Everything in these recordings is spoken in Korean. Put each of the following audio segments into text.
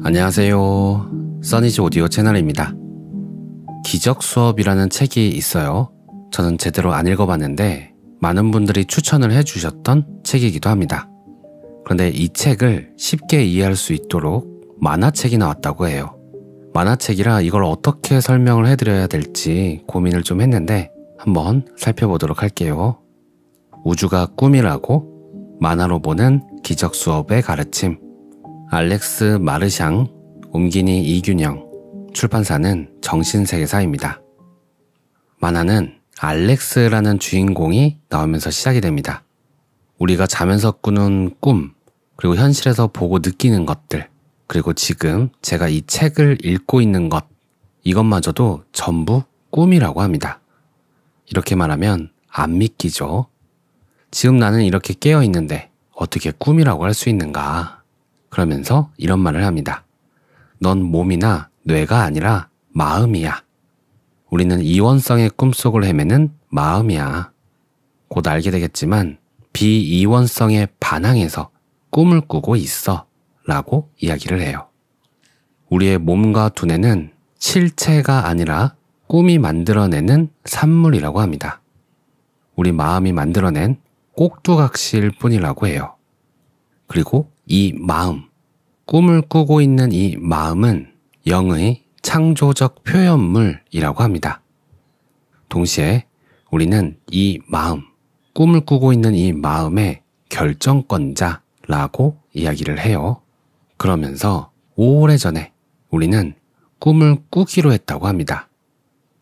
안녕하세요. 써니즈 오디오 채널입니다. 기적수업이라는 책이 있어요. 저는 제대로 안 읽어봤는데 많은 분들이 추천을 해주셨던 책이기도 합니다. 그런데 이 책을 쉽게 이해할 수 있도록 만화책이 나왔다고 해요. 만화책이라 이걸 어떻게 설명을 해드려야 될지 고민을 좀 했는데 한번 살펴보도록 할게요. 우주가 꿈이라고 만화로 보는 기적수업의 가르침. 알렉스 마르샹, 옴기니 이균영, 출판사는 정신세계사입니다. 만화는 알렉스라는 주인공이 나오면서 시작이 됩니다. 우리가 자면서 꾸는 꿈, 그리고 현실에서 보고 느끼는 것들, 그리고 지금 제가 이 책을 읽고 있는 것, 이것마저도 전부 꿈이라고 합니다. 이렇게 말하면 안 믿기죠. 지금 나는 이렇게 깨어 있는데 어떻게 꿈이라고 할 수 있는가? 그러면서 이런 말을 합니다. 넌 몸이나 뇌가 아니라 마음이야. 우리는 이원성의 꿈속을 헤매는 마음이야. 곧 알게 되겠지만 비이원성의 반항에서 꿈을 꾸고 있어 라고 이야기를 해요. 우리의 몸과 두뇌는 실체가 아니라 꿈이 만들어내는 산물이라고 합니다. 우리 마음이 만들어낸 꼭두각시일 뿐이라고 해요. 그리고 이 마음, 꿈을 꾸고 있는 이 마음은 영의 창조적 표현물이라고 합니다. 동시에 우리는 이 마음, 꿈을 꾸고 있는 이 마음의 결정권자라고 이야기를 해요. 그러면서 오래전에 우리는 꿈을 꾸기로 했다고 합니다.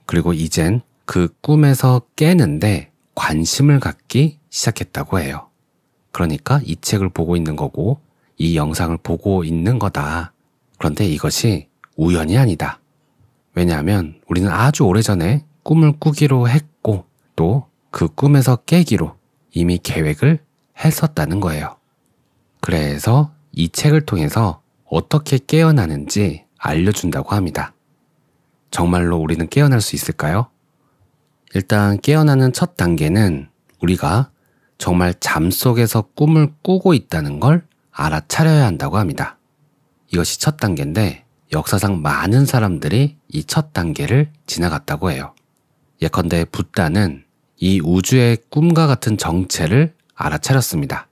그리고 이젠 그 꿈에서 깨는데 관심을 갖기 시작했다고 해요. 그러니까 이 책을 보고 있는 거고 이 영상을 보고 있는 거다. 그런데 이것이 우연이 아니다. 왜냐하면 우리는 아주 오래전에 꿈을 꾸기로 했고 또 그 꿈에서 깨기로 이미 계획을 했었다는 거예요. 그래서 이 책을 통해서 어떻게 깨어나는지 알려준다고 합니다. 정말로 우리는 깨어날 수 있을까요? 일단 깨어나는 첫 단계는 우리가 정말 잠 속에서 꿈을 꾸고 있다는 걸 알아차려야 한다고 합니다. 이것이 첫 단계인데 역사상 많은 사람들이 이 첫 단계를 지나갔다고 해요. 예컨대 붓다는 이 우주의 꿈과 같은 정체를 알아차렸습니다.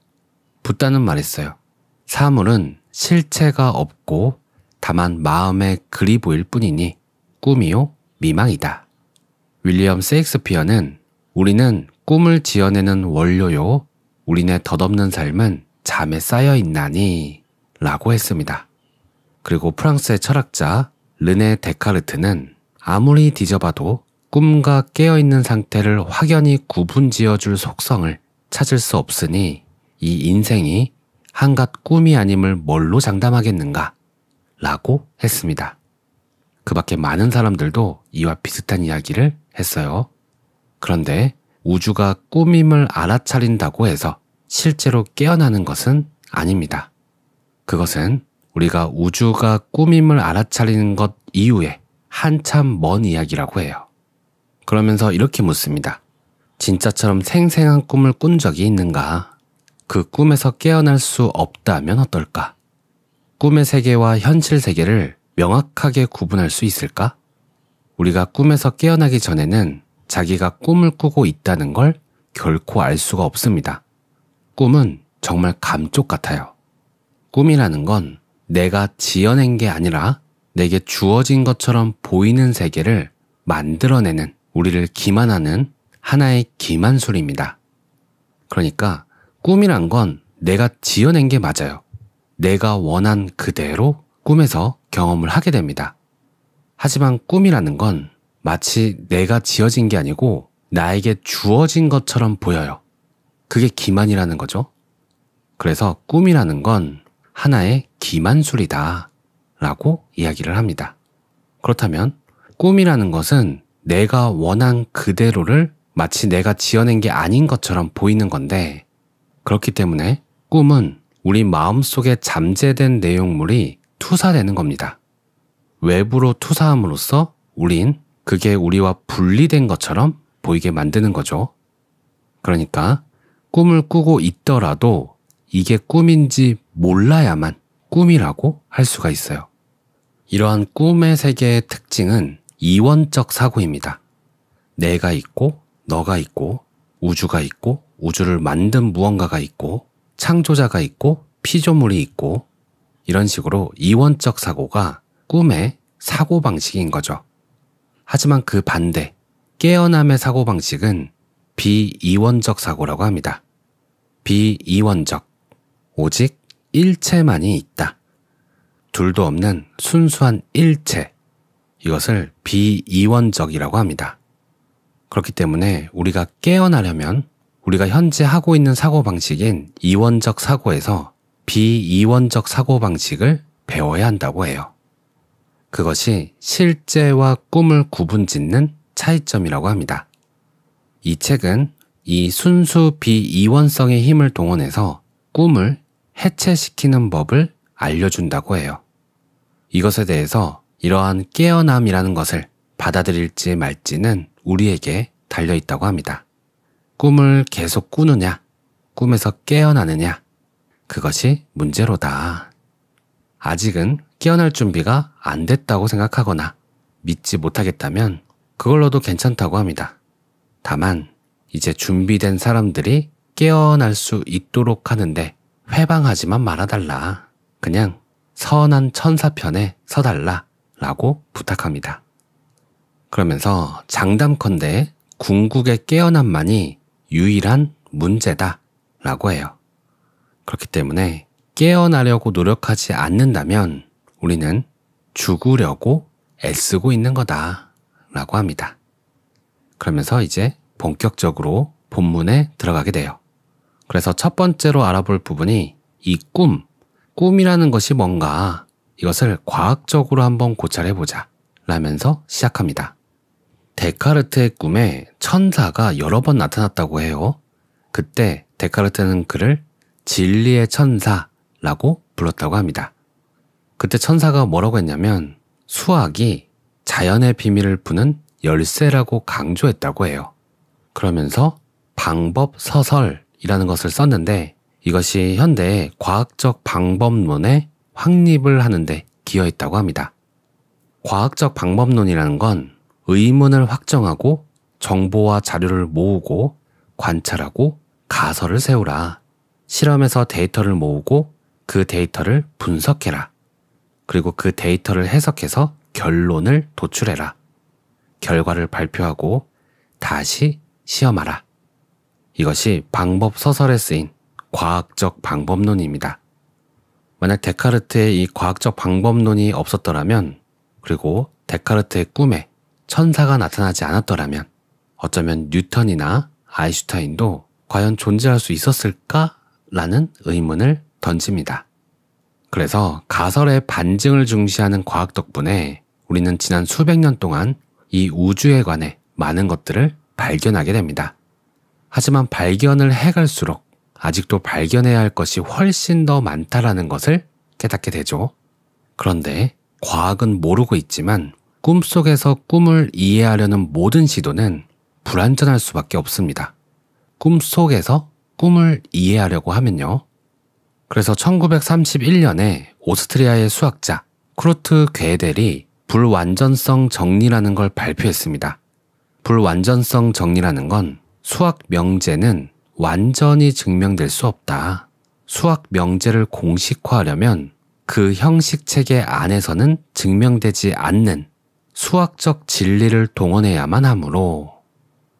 붓다는 말했어요. 사물은 실체가 없고 다만 마음에 글이 보일 뿐이니 꿈이요 미망이다. 윌리엄 세익스피어는 우리는 꿈을 지어내는 원료요 우리네 덧없는 삶은 잠에 쌓여 있나니 라고 했습니다. 그리고 프랑스의 철학자 르네 데카르트는 아무리 뒤져봐도 꿈과 깨어있는 상태를 확연히 구분지어줄 속성을 찾을 수 없으니 이 인생이 한갓 꿈이 아님을 뭘로 장담하겠는가 라고 했습니다. 그 밖에 많은 사람들도 이와 비슷한 이야기를 했어요. 그런데 우주가 꿈임을 알아차린다고 해서 실제로 깨어나는 것은 아닙니다. 그것은 우리가 우주가 꿈임을 알아차리는 것 이후에 한참 먼 이야기라고 해요. 그러면서 이렇게 묻습니다. 진짜처럼 생생한 꿈을 꾼 적이 있는가? 그 꿈에서 깨어날 수 없다면 어떨까? 꿈의 세계와 현실 세계를 명확하게 구분할 수 있을까? 우리가 꿈에서 깨어나기 전에는 자기가 꿈을 꾸고 있다는 걸 결코 알 수가 없습니다. 꿈은 정말 감쪽 같아요. 꿈이라는 건 내가 지어낸 게 아니라 내게 주어진 것처럼 보이는 세계를 만들어내는 우리를 기만하는 하나의 기만술입니다. 그러니까 꿈이란 건 내가 지어낸 게 맞아요. 내가 원한 그대로 꿈에서 경험을 하게 됩니다. 하지만 꿈이라는 건 마치 내가 지어진 게 아니고 나에게 주어진 것처럼 보여요. 그게 기만이라는 거죠. 그래서 꿈이라는 건 하나의 기만술이다 라고 이야기를 합니다. 그렇다면 꿈이라는 것은 내가 원한 그대로를 마치 내가 지어낸 게 아닌 것처럼 보이는 건데 그렇기 때문에 꿈은 우리 마음속에 잠재된 내용물이 투사되는 겁니다. 외부로 투사함으로써 우린 그게 우리와 분리된 것처럼 보이게 만드는 거죠. 그러니까 꿈을 꾸고 있더라도 이게 꿈인지 몰라야만 꿈이라고 할 수가 있어요. 이러한 꿈의 세계의 특징은 이원적 사고입니다. 내가 있고, 너가 있고, 우주가 있고, 우주를 만든 무언가가 있고, 창조자가 있고, 피조물이 있고, 이런 식으로 이원적 사고가 꿈의 사고방식인 거죠. 하지만 그 반대, 깨어남의 사고방식은 비이원적 사고라고 합니다. 비이원적, 오직 일체만이 있다. 둘도 없는 순수한 일체, 이것을 비이원적이라고 합니다. 그렇기 때문에 우리가 깨어나려면 우리가 현재 하고 있는 사고방식인 이원적 사고에서 비이원적 사고방식을 배워야 한다고 해요. 그것이 실제와 꿈을 구분짓는 차이점이라고 합니다. 이 책은 이 순수 비이원성의 힘을 동원해서 꿈을 해체시키는 법을 알려준다고 해요. 이것에 대해서 이러한 깨어남이라는 것을 받아들일지 말지는 우리에게 달려있다고 합니다. 꿈을 계속 꾸느냐, 꿈에서 깨어나느냐, 그것이 문제로다. 아직은 깨어날 준비가 안 됐다고 생각하거나 믿지 못하겠다면 그걸로도 괜찮다고 합니다. 다만 이제 준비된 사람들이 깨어날 수 있도록 하는데 회방하지만 말아달라. 그냥 선한 천사편에 서달라 라고 부탁합니다. 그러면서 장담컨대 궁극의 깨어남만이 유일한 문제다 라고 해요. 그렇기 때문에 깨어나려고 노력하지 않는다면 우리는 죽으려고 애쓰고 있는 거다 라고 합니다. 그러면서 이제 본격적으로 본문에 들어가게 돼요. 그래서 첫 번째로 알아볼 부분이 이 꿈이라는 것이 뭔가 이것을 과학적으로 한번 고찰해보자 라면서 시작합니다. 데카르트의 꿈에 천사가 여러 번 나타났다고 해요. 그때 데카르트는 그를 진리의 천사라고 불렀다고 합니다. 그때 천사가 뭐라고 했냐면 수학이 자연의 비밀을 푸는 열쇠라고 강조했다고 해요. 그러면서 방법 서설이라는 것을 썼는데 이것이 현대의 과학적 방법론의 확립을 하는데 기여했다고 합니다. 과학적 방법론이라는 건 의문을 확정하고 정보와 자료를 모으고 관찰하고 가설을 세우라. 실험에서 데이터를 모으고 그 데이터를 분석해라. 그리고 그 데이터를 해석해서 결론을 도출해라. 결과를 발표하고 다시 시험하라. 이것이 방법 서설에 쓰인 과학적 방법론입니다. 만약 데카르트의 이 과학적 방법론이 없었더라면, 그리고 데카르트의 꿈에 천사가 나타나지 않았더라면 어쩌면 뉴턴이나 아인슈타인도 과연 존재할 수 있었을까라는 의문을 던집니다. 그래서 가설의 반증을 중시하는 과학 덕분에 우리는 지난 수백 년 동안 이 우주에 관해 많은 것들을 발견하게 됩니다. 하지만 발견을 해갈수록 아직도 발견해야 할 것이 훨씬 더 많다라는 것을 깨닫게 되죠. 그런데 과학은 모르고 있지만 꿈속에서 꿈을 이해하려는 모든 시도는 불완전할 수밖에 없습니다. 꿈속에서 꿈을 이해하려고 하면요. 그래서 1931년에 오스트리아의 수학자 크루트 괴델이 불완전성 정리라는 걸 발표했습니다. 불완전성 정리라는 건 수학 명제는 완전히 증명될 수 없다. 수학 명제를 공식화하려면 그 형식 체계 안에서는 증명되지 않는 수학적 진리를 동원해야만 하므로,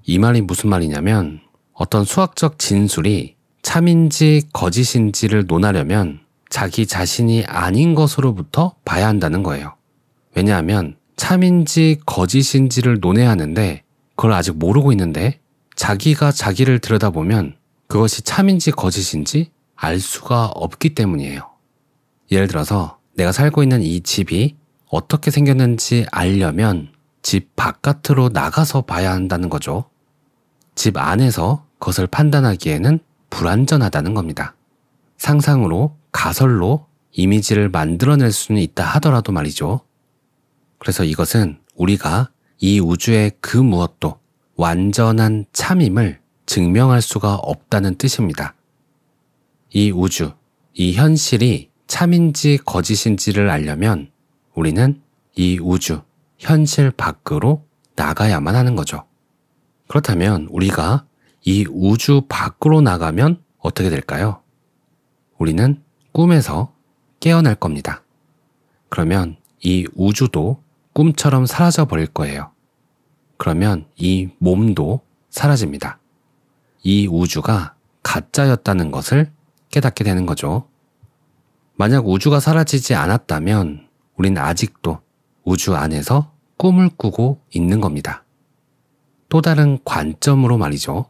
이 말이 무슨 말이냐면 어떤 수학적 진술이 참인지 거짓인지를 논하려면 자기 자신이 아닌 것으로부터 봐야 한다는 거예요. 왜냐하면 참인지 거짓인지를 논해야 하는데 그걸 아직 모르고 있는데 자기가 자기를 들여다보면 그것이 참인지 거짓인지 알 수가 없기 때문이에요. 예를 들어서 내가 살고 있는 이 집이 어떻게 생겼는지 알려면 집 바깥으로 나가서 봐야 한다는 거죠. 집 안에서 그것을 판단하기에는 불완전하다는 겁니다. 상상으로, 가설로 이미지를 만들어낼 수는 있다 하더라도 말이죠. 그래서 이것은 우리가 이 우주의 그 무엇도 완전한 참임을 증명할 수가 없다는 뜻입니다. 이 우주, 이 현실이 참인지 거짓인지를 알려면 우리는 이 우주, 현실 밖으로 나가야만 하는 거죠. 그렇다면 우리가 이 우주 밖으로 나가면 어떻게 될까요? 우리는 꿈에서 깨어날 겁니다. 그러면 이 우주도 꿈처럼 사라져 버릴 거예요. 그러면 이 몸도 사라집니다. 이 우주가 가짜였다는 것을 깨닫게 되는 거죠. 만약 우주가 사라지지 않았다면 우린 아직도 우주 안에서 꿈을 꾸고 있는 겁니다. 또 다른 관점으로 말이죠.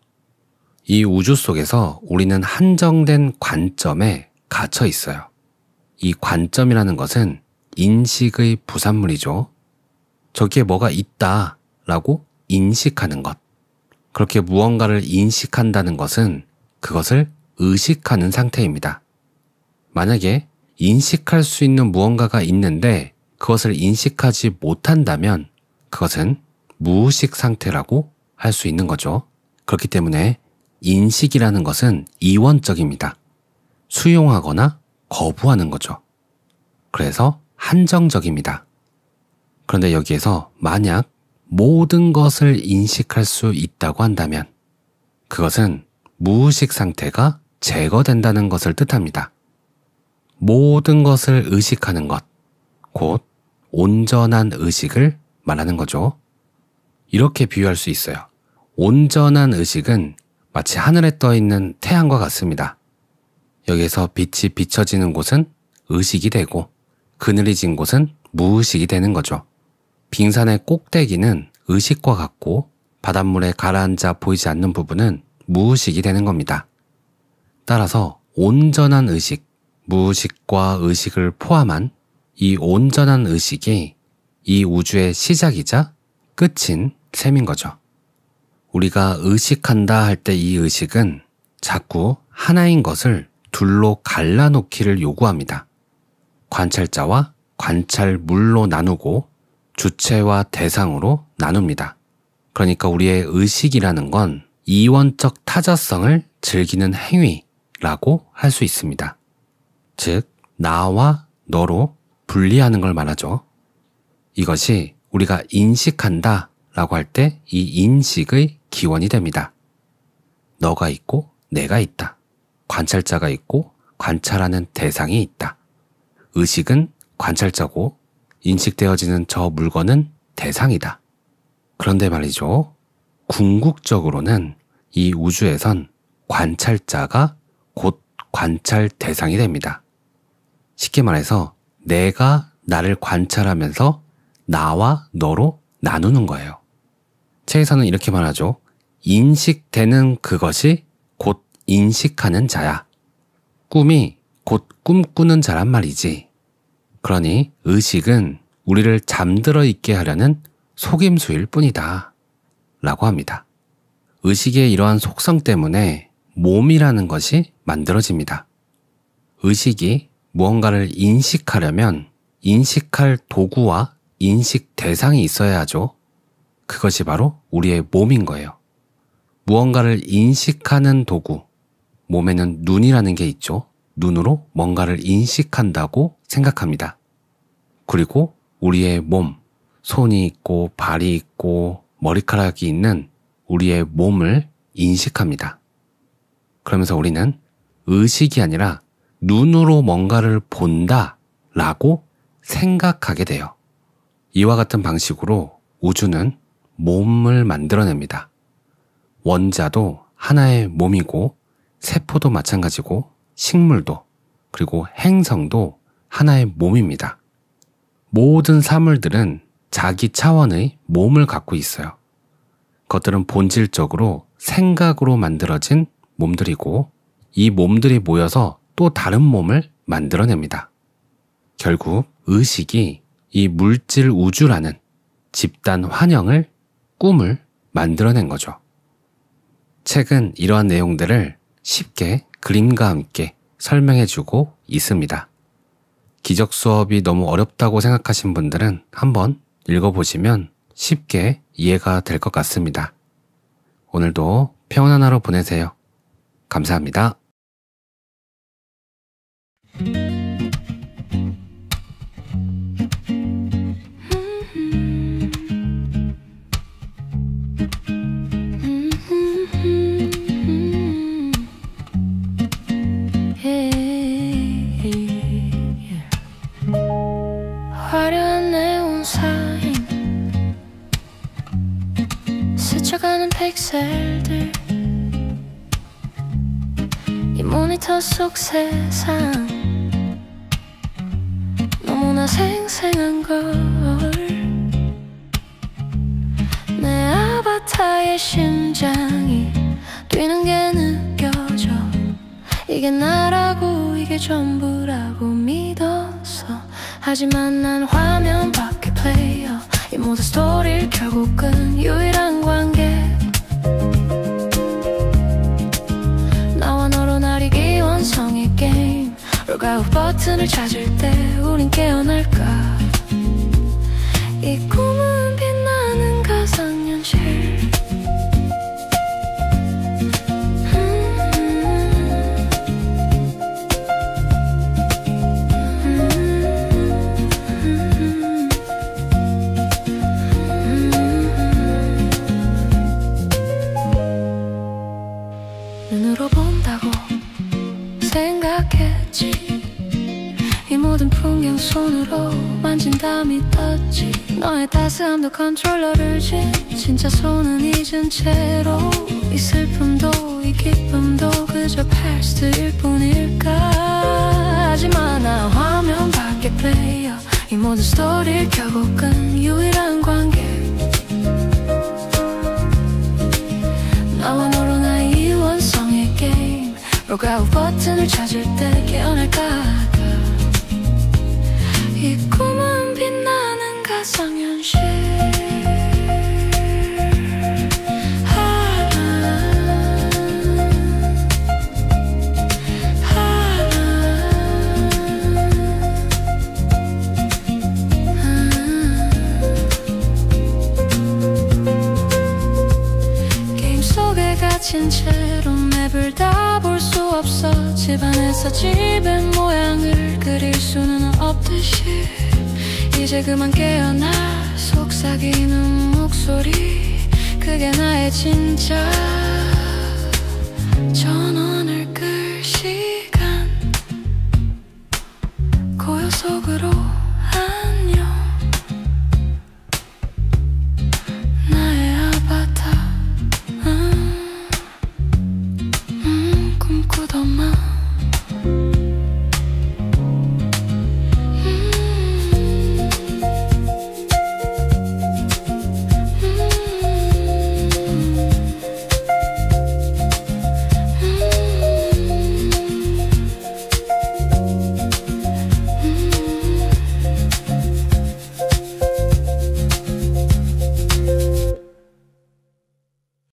이 우주 속에서 우리는 한정된 관점에 갇혀 있어요. 이 관점이라는 것은 인식의 부산물이죠. 저기에 뭐가 있다라고 인식하는 것. 그렇게 무언가를 인식한다는 것은 그것을 의식하는 상태입니다. 만약에 인식할 수 있는 무언가가 있는데 그것을 인식하지 못한다면 그것은 무의식 상태라고 할 수 있는 거죠. 그렇기 때문에 인식이라는 것은 이원적입니다. 수용하거나 거부하는 거죠. 그래서 한정적입니다. 그런데 여기에서 만약 모든 것을 인식할 수 있다고 한다면 그것은 무의식 상태가 제거된다는 것을 뜻합니다. 모든 것을 의식하는 것, 곧 온전한 의식을 말하는 거죠. 이렇게 비유할 수 있어요. 온전한 의식은 마치 하늘에 떠 있는 태양과 같습니다. 여기에서 빛이 비춰지는 곳은 의식이 되고 그늘이 진 곳은 무의식이 되는 거죠. 빙산의 꼭대기는 의식과 같고 바닷물에 가라앉아 보이지 않는 부분은 무의식이 되는 겁니다. 따라서 온전한 의식, 무의식과 의식을 포함한 이 온전한 의식이 이 우주의 시작이자 끝인 셈인 거죠. 우리가 의식한다 할 때 이 의식은 자꾸 하나인 것을 둘로 갈라놓기를 요구합니다. 관찰자와 관찰물로 나누고 주체와 대상으로 나눕니다. 그러니까 우리의 의식이라는 건 이원적 타자성을 즐기는 행위라고 할 수 있습니다. 즉, 나와 너로 분리하는 걸 말하죠. 이것이 우리가 인식한다 라고 할 때 이 인식의 기원이 됩니다. 너가 있고 내가 있다. 관찰자가 있고 관찰하는 대상이 있다. 의식은 관찰자고 인식되어지는 저 물건은 대상이다. 그런데 말이죠. 궁극적으로는 이 우주에선 관찰자가 곧 관찰 대상이 됩니다. 쉽게 말해서 내가 나를 관찰하면서 나와 너로 나누는 거예요. 책에서는 이렇게 말하죠. 인식되는 그것이 곧 인식하는 자야. 꿈이 곧 꿈꾸는 자란 말이지. 그러니 의식은 우리를 잠들어 있게 하려는 속임수일 뿐이다. 라고 합니다. 의식의 이러한 속성 때문에 몸이라는 것이 만들어집니다. 의식이 무언가를 인식하려면 인식할 도구와 인식 대상이 있어야 하죠. 그것이 바로 우리의 몸인 거예요. 무언가를 인식하는 도구, 몸에는 눈이라는 게 있죠. 눈으로 뭔가를 인식한다고 생각합니다. 그리고 우리의 몸, 손이 있고 발이 있고 머리카락이 있는 우리의 몸을 인식합니다. 그러면서 우리는 의식이 아니라 눈으로 뭔가를 본다 라고 생각하게 돼요. 이와 같은 방식으로 우주는 몸을 만들어냅니다. 원자도 하나의 몸이고 세포도 마찬가지고 식물도 그리고 행성도 하나의 몸입니다. 모든 사물들은 자기 차원의 몸을 갖고 있어요. 그것들은 본질적으로 생각으로 만들어진 몸들이고 이 몸들이 모여서 또 다른 몸을 만들어냅니다. 결국 의식이 이 물질 우주라는 집단 환영을, 꿈을 만들어낸 거죠. 책은 이러한 내용들을 쉽게 그림과 함께 설명해주고 있습니다. 기적 수업이 너무 어렵다고 생각하신 분들은 한번 읽어보시면 쉽게 이해가 될 것 같습니다. 오늘도 평온한 하루 보내세요. 감사합니다. 화려한 네온 사인 스쳐가는 픽셀들 이 모니터 속 세상 너무나 생생한 걸 내 아바타의 심장이 뛰는 게 느껴져 이게 나라고 이게 전부라고 믿었어 하지만 난 화면 밖의 플레이어 이 모든 스토리를 결국은 유일한 관계 나와 너로 나리기 원성의 게임 로그아웃 버튼을 찾을 때 우린 깨어날까 이 꿈은 빛나는 가상현실 눈으로 본다고 생각했지 이 모든 풍경 손으로 만진다 믿었지 너의 따스함도 컨트롤러를 쥔 진짜 손은 잊은 채로 이 슬픔도 이 기쁨도 그저 패스트일 뿐일까 하지만 나 화면 밖의 플레이어 이 모든 스토리를 결국은 유일한 관계 나와 너로 나의 원성의 게임 로그아웃 버튼을 찾을 때 깨어날까 이 꿈은 빛나는 가상현실 게임 속에 갇힌 채로 맵을 다 볼 수 없어 집안에서 집의 모양을 그릴 수는 없듯이 이제 그만 깨어나 속삭이는 목소리 그게 나의 진짜 전원을 끌 시